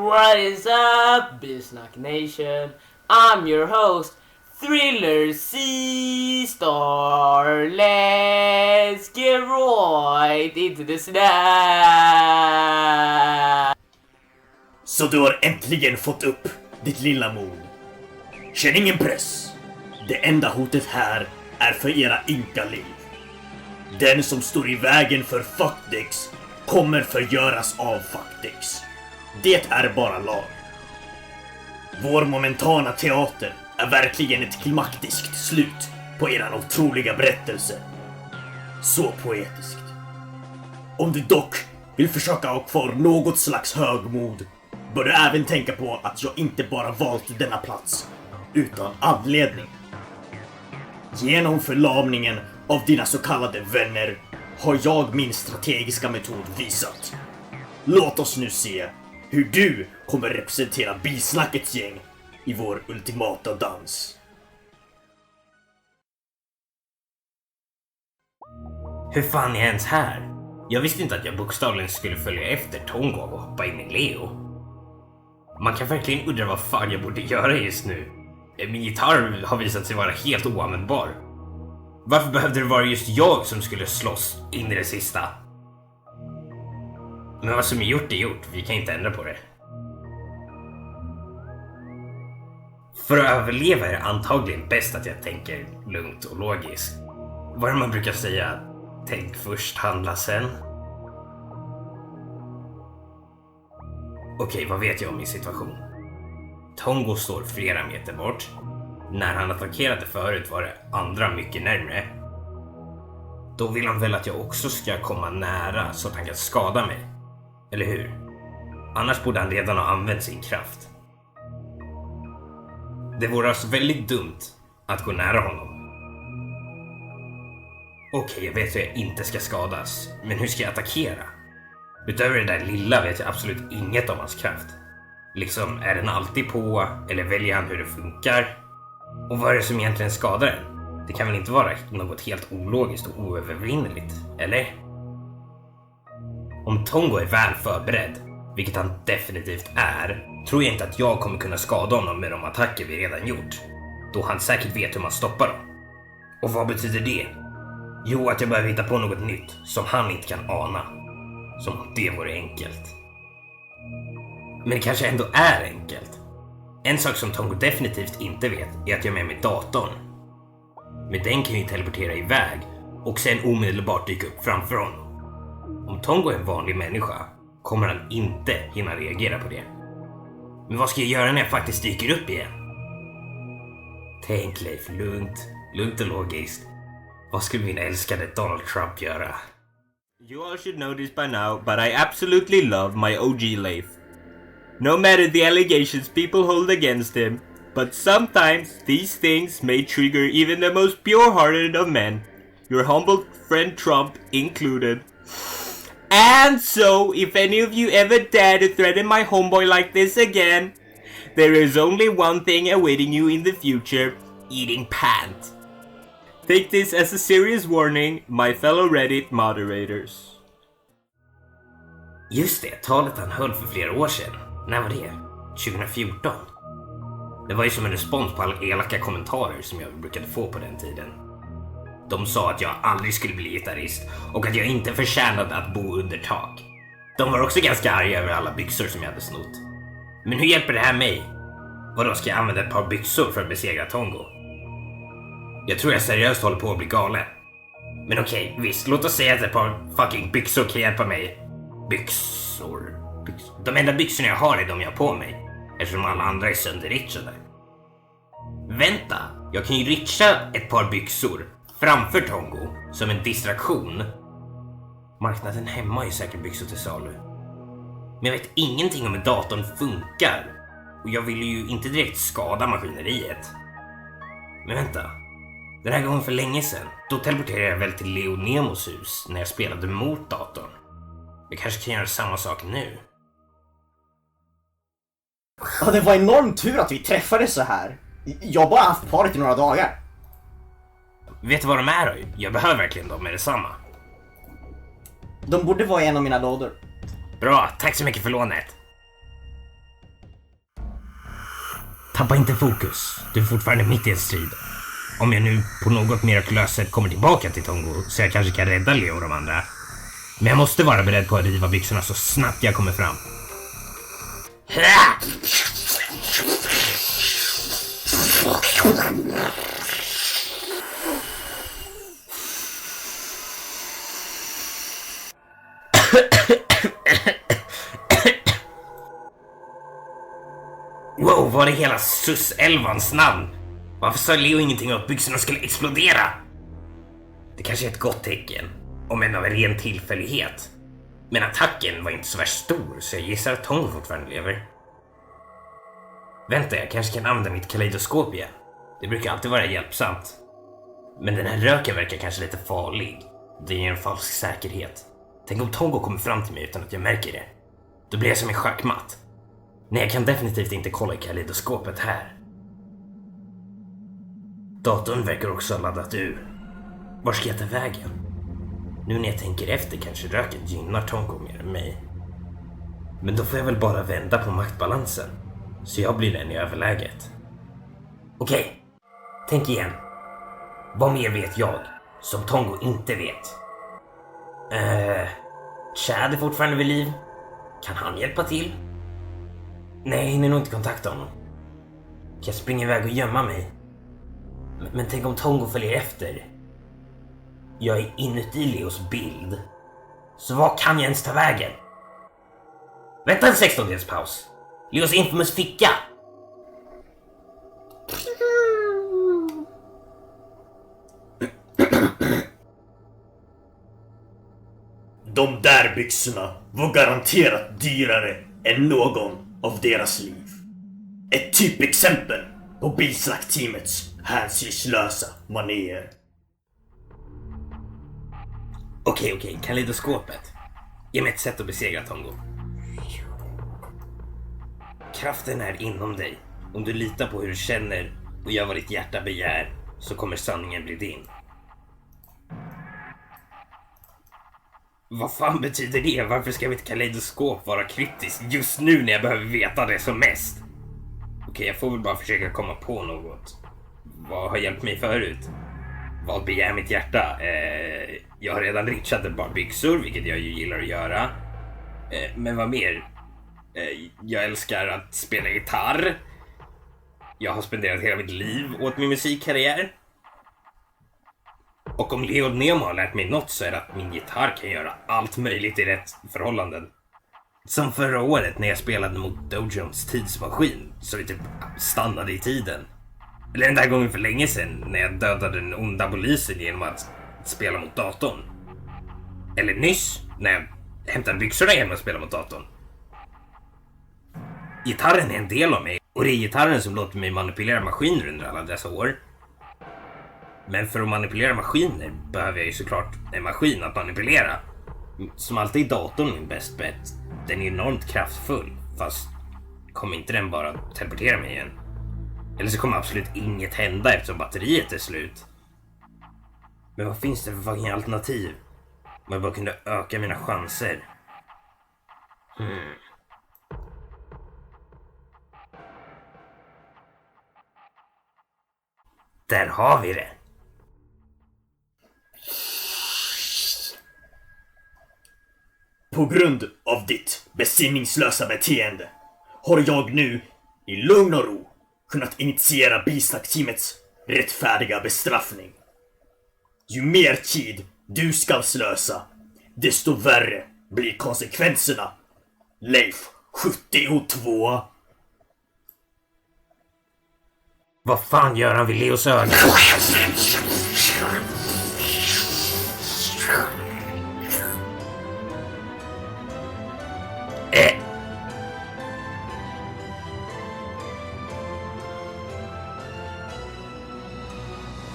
What is up, Bisnack Nation? I'm your host, Thriller C-Star. Let's get right into the snack. Så du har äntligen fått upp ditt lilla mod. Känn ingen press. Det enda hotet här är för era ynka liv. Den som står i vägen för Fuckdicks kommer förgöras av Fuckdicks. Det är bara lag. Vår momentana teater är verkligen ett klimaktiskt slut på eran otroliga berättelse. Så poetiskt. Om du dock vill försöka ha kvar något slags högmod, bör du även tänka på att jag inte bara valt denna plats utan anledning. Genom förlamningen av dina så kallade vänner har jag min strategiska metod visat. Låt oss nu se hur du kommer representera Bisnackets gäng i vår ultimata dans. Hur fan är jag ens här? Jag visste inte att jag bokstavligen skulle följa efter Tongo och hoppa in i Leo. Man kan verkligen undra vad fan jag borde göra just nu. Min gitarr har visat sig vara helt oanvändbar. Varför behövde det vara just jag som skulle slåss in i det sista? Men vad som är gjort, vi kan inte ändra på det. För att överleva är det antagligen bäst att jag tänker lugnt och logiskt. Vad man brukar säga, tänk först, handla sen. Okej, vad vet jag om min situation? Tongo står flera meter bort. När han attackerade förut var det andra mycket närmare. Då vill han väl att jag också ska komma nära så att han kan skada mig. Eller hur? Annars borde han redan ha använt sin kraft. Det vore alltså väldigt dumt att gå nära honom. Okej, jag vet att jag inte ska skadas. Men hur ska jag attackera? Utöver det där lilla vet jag absolut inget om hans kraft. Liksom, är den alltid på? Eller väljer han hur det funkar? Och vad är det som egentligen skadar den? Det kan väl inte vara något helt ologiskt och oövervinneligt, eller? Om Tongo är väl förberedd, vilket han definitivt är, tror jag inte att jag kommer kunna skada honom med de attacker vi redan gjort. Då han säkert vet hur man stoppar dem. Och vad betyder det? Jo, att jag behöver hitta på något nytt som han inte kan ana. Som om det vore enkelt. Men det kanske ändå är enkelt. En sak som Tongo definitivt inte vet är att jag är med mig datorn. Med den kan vi teleportera iväg och sen omedelbart dyka upp framför honom. Om Tongo är en vanlig människa kommer han inte hinna reagera på det. Men vad ska jag göra när jag faktiskt dyker upp igen? Tänk Leif, lugnt och logiskt. Vad skulle min älskade Donald Trump göra? You all should know this by now, but I absolutely love my OG Leif. No matter the allegations people hold against him, but sometimes these things may trigger even the most pure-hearted of men, your humble friend Trump included. And so, if any of you ever dare to threaten my homeboy like this again, there is only one thing awaiting you in the future, eating pant. Take this as a serious warning, my fellow Reddit moderators. Just det, talet han höll för flera år sedan. När var det? 2014? Det var ju som en respons på alla elaka kommentarer som jag brukade få på den tiden. De sa att jag aldrig skulle bli gitarrist och att jag inte förtjänade att bo under tak. De var också ganska arga över alla byxor som jag hade snott. Men hur hjälper det här mig? Vadå, ska jag använda ett par byxor för att besegra Tongo? Jag tror jag seriöst håller på att bli galen. Men okej, visst, låt oss säga att ett par fucking byxor kan hjälpa mig. Byxor. De enda byxorna jag har är de jag har på mig. Eftersom alla andra är sönderritchade. Vänta, jag kan ju richa ett par byxor framför Tongo som en distraktion. Marknaden hemma har ju säkert byxor till salu. Men jag vet ingenting om hur datorn funkar. Och jag vill ju inte direkt skada maskineriet. Men vänta. Den här gången för länge sedan, då teleporterade jag väl till Leo Nemos hus när jag spelade mot datorn. Jag kanske kan göra samma sak nu. Ja, det var enormt tur att vi träffades så här. Jag har bara haft paret i några dagar. Vet du vad de är då? Jag behöver verkligen dem med detsamma. De borde vara i en av mina lådor. Bra, tack så mycket för lånet. Tappa inte fokus. Du är fortfarande mitt i en strid. Om jag nu på något mirakulöst sätt kommer tillbaka till Tongo så jag kanske kan rädda Leo och de andra. Men jag måste vara beredd på att riva byxorna så snabbt jag kommer fram. Wow, var det hela Sus-11ans namn? Varför sa Leo ingenting om att byxorna skulle explodera? Det kanske är ett gott tecken, om än av en ren tillfällighet. Men attacken var inte så värst stor, så jag gissar att Tongo fortfarande lever. Vänta, jag kanske kan använda mitt kaleidoskop igen. Det brukar alltid vara hjälpsamt. Men den här röken verkar kanske lite farlig. Det ger en falsk säkerhet. Tänk om Tongo kommer fram till mig utan att jag märker det. Då blir jag som en schackmatt. Nej, jag kan definitivt inte kolla i kaleidoskopet här. Datorn verkar också ha laddat ur. Var ska jag ta vägen? Nu när jag tänker efter kanske röken gynnar Tongo mer än mig. Men då får jag väl bara vända på maktbalansen. Så jag blir den i överläget. Okej, tänk igen. Vad mer vet jag som Tongo inte vet? Chad är fortfarande vid liv. Kan han hjälpa till? Nej, jag hinner nog inte kontakta honom. Kan jag springa iväg och gömma mig? Men tänk om Tongo följer efter. Jag är inuti Leos bild. Så vad kan jag ens ta vägen? Vänta en 16-dels paus. Leos infamous ficka. De där byxorna var garanterat dyrare än någon av deras liv. Ett typexempel på bilslaktteamets hänsynslösa manér. Okej, kaleidoskopet. Ge mig ett sätt att besegra Tongo. Kraften är inom dig. Om du litar på hur du känner och gör vad ditt hjärta begär så kommer sanningen bli din. Vad fan betyder det? Varför ska mitt kaleidoskop vara kryptiskt just nu när jag behöver veta det som mest? Okej, jag får väl bara försöka komma på något. Vad har hjälpt mig förut? Vad begär mitt hjärta? Jag har redan richat ett par byxor, vilket jag ju gillar att göra. Men vad mer? Jag älskar att spela gitarr. Jag har spenderat hela mitt liv åt min musikkarriär. Och om Leo Nemo har lärt mig något så är det att min gitarr kan göra allt möjligt i rätt förhållanden. Som förra året när jag spelade mot Dojons tidsmaskin så vi typ stannade i tiden. Eller den där gången för länge sedan när jag dödade den onda polisen genom att spela mot datorn. Eller nyss när jag hämtade byxorna genom att spela mot datorn. Gitarren är en del av mig och det är gitarren som låter mig manipulera maskiner under alla dessa år. Men för att manipulera maskiner behöver jag ju såklart en maskin att manipulera. Som alltid är datorn min best bet. Den är enormt kraftfull, fast kommer inte den bara teleportera mig igen? Eller så kommer absolut inget hända eftersom batteriet är slut. Men vad finns det för fucking alternativ? Om jag bara kunde öka mina chanser. Där har vi det. På grund av ditt besinningslösa beteende har jag nu i lugn och ro kunnat initiera bilslaktteamets rättfärdiga bestraffning. Ju mer tid du ska slösa, desto värre blir konsekvenserna. Leif 72. Vad fan gör han vid Leos öga?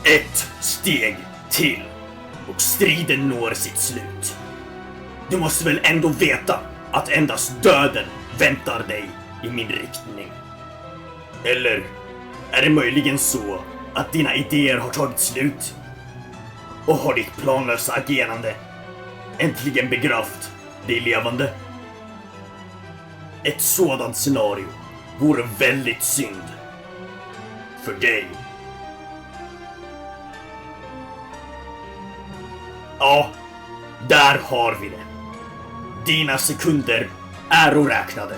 Ett steg till och striden når sitt slut. Du måste väl ändå veta att endast döden väntar dig i min riktning. Eller är det möjligen så att dina idéer har tagit slut? Och har ditt planlösa agerande äntligen begravt dig levande? Ett sådant scenario vore väldigt synd. för dig. Ja, där har vi det. Dina sekunder är oräknade.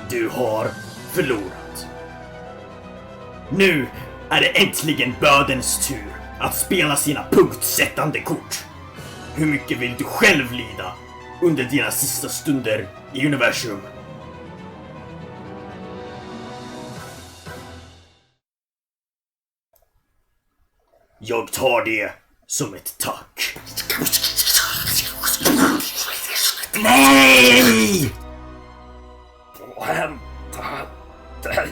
Du har förlorat. Nu är det äntligen bödens tur att spela sina punktsättande kort. Hur mycket vill du själv lida under dina sista stunder i universum? Jag tar det som ett tack. Nej! Hämta dig.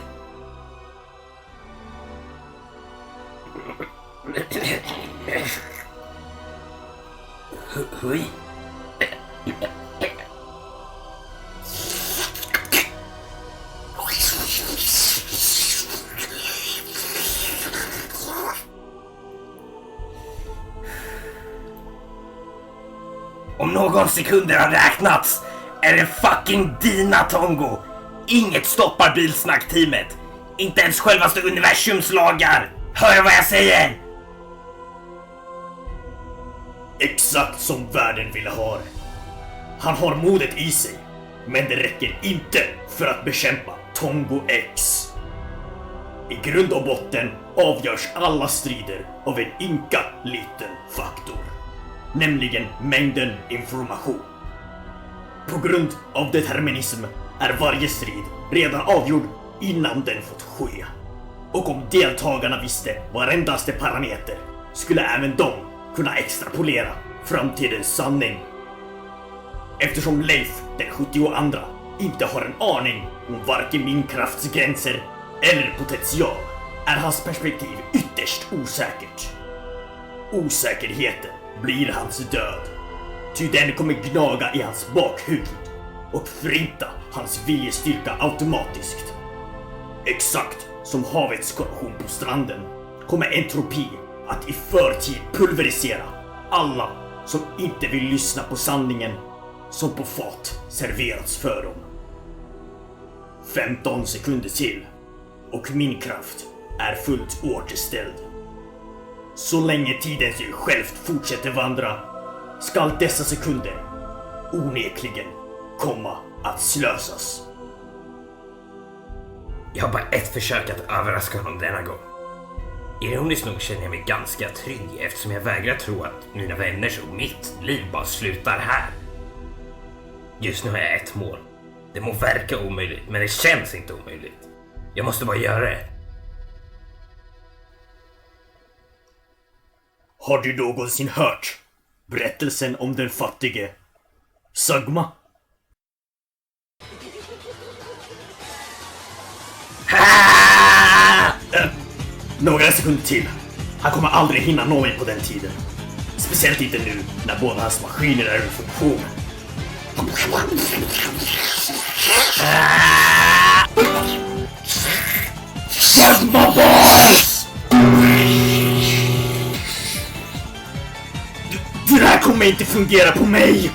Hui. Om någon sekunder har räknats är det fucking dina, Tongo. Inget stoppar bilsnackteamet. Inte ens självaste universums lagar. Hör vad jag säger? Exakt som världen ville ha det. Han har modet i sig, men det räcker inte för att bekämpa Tongo X. I grund och botten avgörs alla strider av en ynka liten faktor. Nämligen mängden information. På grund av determinism är varje strid redan avgjord innan den fått ske. Och om deltagarna visste varendaste parameter skulle även de kunna extrapolera framtidens sanning. Eftersom Leif den 72 inte har en aning om varken min krafts gränser eller potential är hans perspektiv ytterst osäkert. Osäkerheten blir hans död. Ty den kommer gnaga i hans bakhuvud och förinta hans viljestyrka automatiskt. Exakt som havets korrosion på stranden kommer entropi att i förtid pulverisera alla som inte vill lyssna på sanningen som på fat serverats för dem. 15 sekunder till och min kraft är fullt återställd. Så länge tidens djur självt fortsätter vandra skall dessa sekunder onekligen komma att slösas. Jag har bara ett försök att överraska honom denna gång. Ironiskt nog känner jag mig ganska trygg eftersom jag vägrar tro att mina vänners och mitt liv bara slutar här. Just nu har jag ett mål. Det må verka omöjligt, men det känns inte omöjligt. Jag måste bara göra det. Har du någonsin hört berättelsen om den fattige Sagma? Några sekunder till. Han kommer aldrig hinna nå mig på den tiden. Speciellt inte nu när båda hans maskiner är ur funktion. Sagma boss! Det här kommer inte fungera på mig!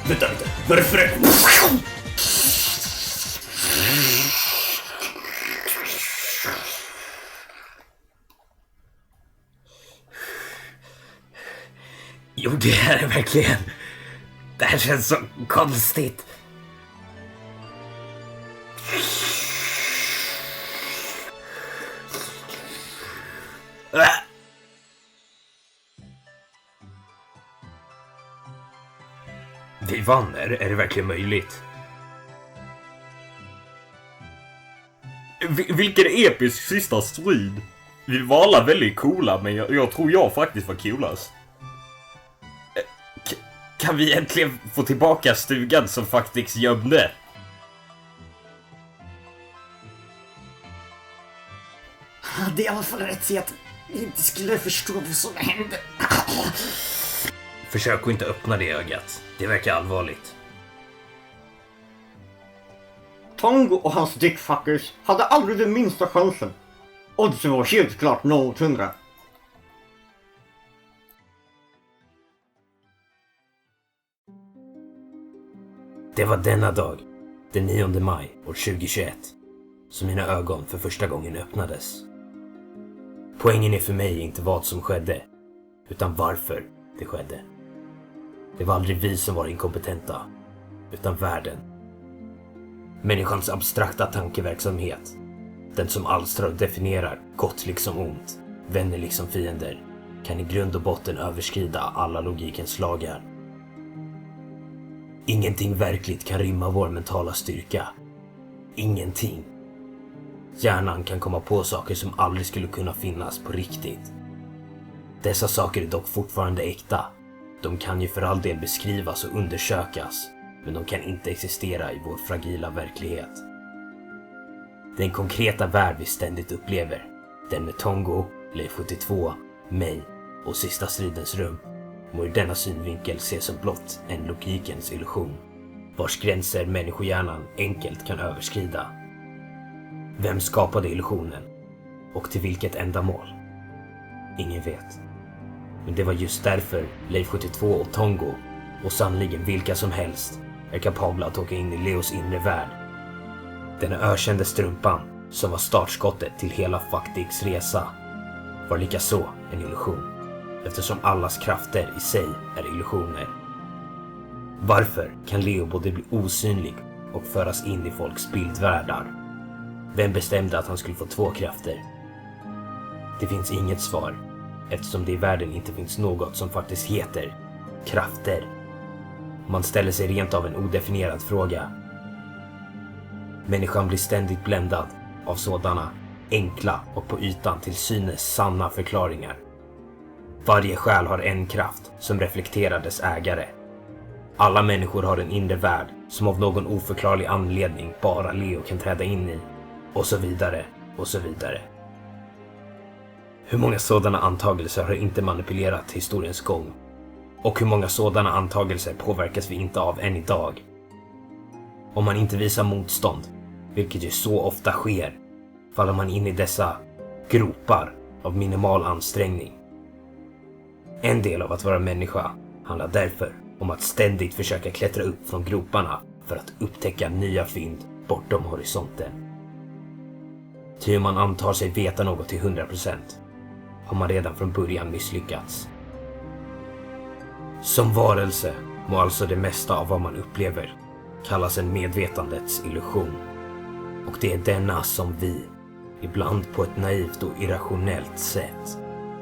Vänta, varför? Jo, det här är verkligen... Det här känns så konstigt. Vi vann, är det verkligen möjligt? Vilken episk sista strid. Vi var alla väldigt coola, men jag tror jag faktiskt var coolast. Kan vi äntligen få tillbaka stugan som faktiskt gömde? hade i alla fall rätt i att jag inte skulle förstå vad som hände. Försök att inte öppna det ögat. Det verkar allvarligt. Tongo och hans dickfuckers hade aldrig den minsta chansen. Oddsen var helt klart 0-100. Det var denna dag, den 9 maj år 2021, som mina ögon för första gången öppnades. Poängen är för mig inte vad som skedde, utan varför det skedde. Det var aldrig vi som var inkompetenta, utan världen. Människans abstrakta tankeverksamhet, den som alstrar och definierar gott liksom ont, vänner liksom fiender, kan i grund och botten överskrida alla logikens lagar. Ingenting verkligt kan rymma vår mentala styrka. Ingenting. Hjärnan kan komma på saker som aldrig skulle kunna finnas på riktigt. Dessa saker är dock fortfarande äkta. De kan ju för all del beskrivas och undersökas, men de kan inte existera i vår fragila verklighet. Den konkreta värld vi ständigt upplever, den med Tongo, Leif 72, mig och Sista stridens rum, må ur denna synvinkel ses som blott en logikens illusion, vars gränser människohjärnan enkelt kan överskrida. Vem skapade illusionen? Och till vilket ändamål? Ingen vet. Men det var just därför Leif 72 och Tongo, och sannoliken vilka som helst, är kapabla att åka in i Leos inre värld. Den ökände strumpan, som var startskottet till hela Faktiks resa, var likaså en illusion, eftersom allas krafter i sig är illusioner. Varför kan Leo både bli osynlig och föras in i folks bildvärldar? Vem bestämde att han skulle få 2 krafter? Det finns inget svar, eftersom det i världen inte finns något som faktiskt heter krafter. Man ställer sig rent av en odefinierad fråga. Människan blir ständigt bländad av sådana enkla och på ytan till synes sanna förklaringar. Varje själ har en kraft som reflekterar dess ägare. Alla människor har en inre värld som av någon oförklarlig anledning bara Leo kan träda in i. Och så vidare, och så vidare. Hur många sådana antagelser har inte manipulerat historiens gång? Och hur många sådana antagelser påverkas vi inte av än idag? Om man inte visar motstånd, vilket ju så ofta sker, faller man in i dessa gropar av minimal ansträngning. En del av att vara människa handlar därför om att ständigt försöka klättra upp från groparna för att upptäcka nya fynd bortom horisonten. Ty om man antar sig veta något till 100% har man redan från början misslyckats. Som varelse må alltså det mesta av vad man upplever kallas en medvetandets illusion. Och det är denna som vi, ibland på ett naivt och irrationellt sätt,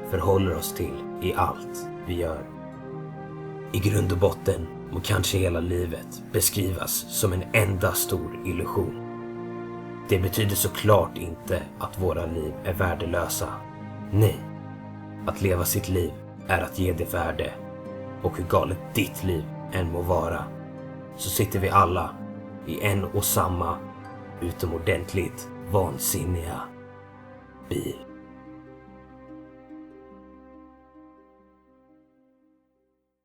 förhåller oss till i allt vi gör. I grund och botten må kanske hela livet beskrivas som en enda stor illusion. Det betyder såklart inte att våra liv är värdelösa. Nej, att leva sitt liv är att ge det värde. Och hur galet ditt liv än må vara, så sitter vi alla i en och samma utomordentligt vansinniga bil.